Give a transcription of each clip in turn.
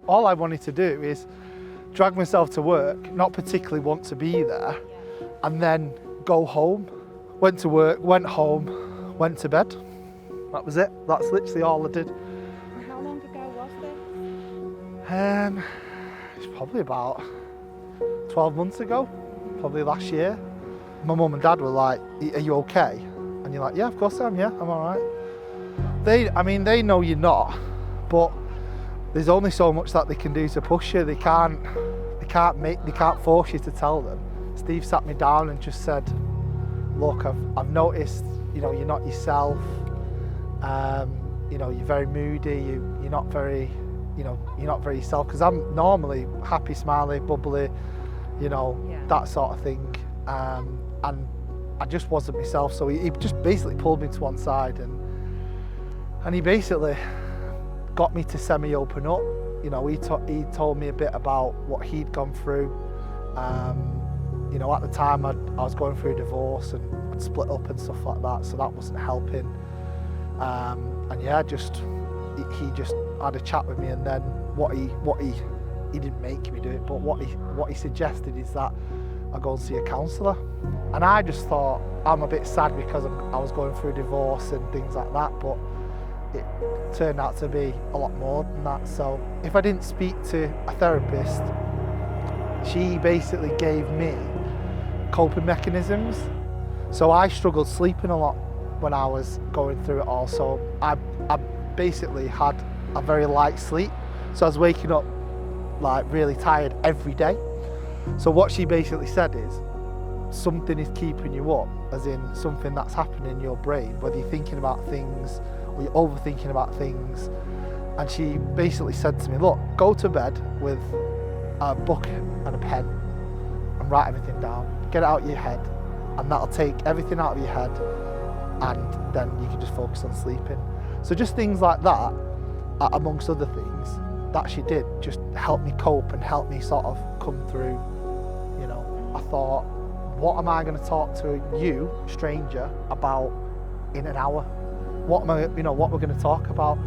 All I wanted to do is drag myself to work, not particularly want to be there, and then go home. Went to work, went home, went to bed. That was it. That's literally all I did. How long ago was this? It's probably about 12 months ago, probably last year. My mum and dad were like, "Are you okay?" And you're like, "Yeah, of course I am, yeah, I'm all right." They know you're not, but there's only so much that they can do to push you. They can't force you to tell them. Steve sat me down and just said, "Look, I've noticed, you're not yourself. You're very moody. You're not very yourself." Because I'm normally happy, smiley, bubbly, that sort of thing. And I just wasn't myself. So he just basically pulled me to one side and he basically got me to semi-open up. He told me a bit about what he'd gone through. At the time I was going through a divorce and I'd split up and stuff like that, so that wasn't helping. He just had a chat with me, and then what he didn't make me do it, but what he suggested is that I go and see a counsellor. And I just thought, I'm a bit sad because I was going through a divorce and things like that, but it turned out to be a lot more than that. So if I didn't speak to a therapist, she basically gave me coping mechanisms. So I struggled sleeping a lot when I was going through it all. So I basically had a very light sleep. So I was waking up like really tired every day. So what she basically said is, something is keeping you up, as in something that's happening in your brain, whether you're thinking about things or you're overthinking about things. And she basically said to me, look, go to bed with a book and a pen and write everything down, get it out of your head, and that'll take everything out of your head, and then you can just focus on sleeping. So just things like that, amongst other things, that she did just help me cope and help me sort of come through. I thought, what am I going to talk to you, stranger, about in an hour? What we're going to talk about?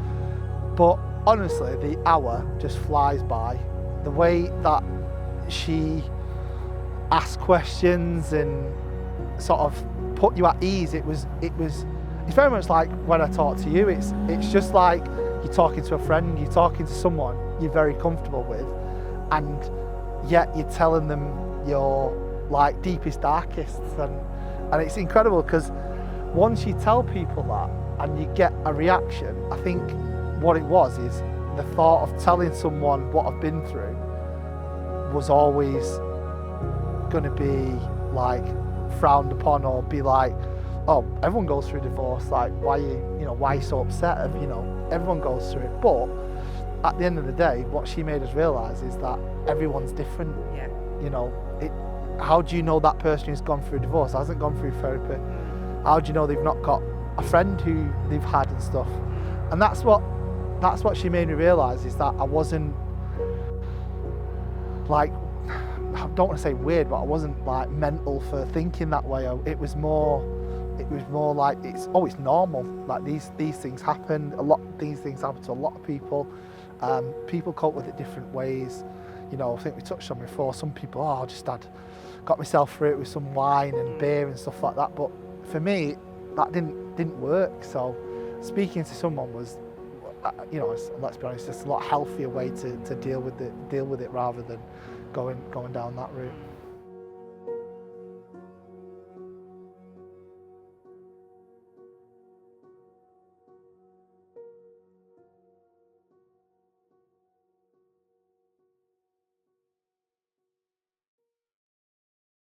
But honestly, the hour just flies by. The way that she asked questions and sort of put you at ease, it's very much like when I talk to you. It's just like you're talking to a friend, you're talking to someone you're very comfortable with, and yet you're telling them your like deepest, darkest, and it's incredible because once you tell people that and you get a reaction, I think what it was is the thought of telling someone what I've been through was always going to be like frowned upon, or be like, oh, everyone goes through divorce, like why are you so upset? Everyone goes through it. But at the end of the day, what she made us realise is that everyone's different. Yeah. How do you know that person who's gone through divorce hasn't gone through therapy? How do you know they've not got a friend who they've had and stuff? And that's what she made me realise, is that I wasn't like, I don't want to say weird, but I wasn't like mental for thinking that way. It was more like it's normal. Like these things happen. These things happen to a lot of people. People cope with it different ways. I think we touched on before. Some people, I just got myself through it with some wine and beer and stuff like that. But for me, that didn't work. So speaking to someone was, let's be honest, just a lot healthier way to deal with it rather than going down that route.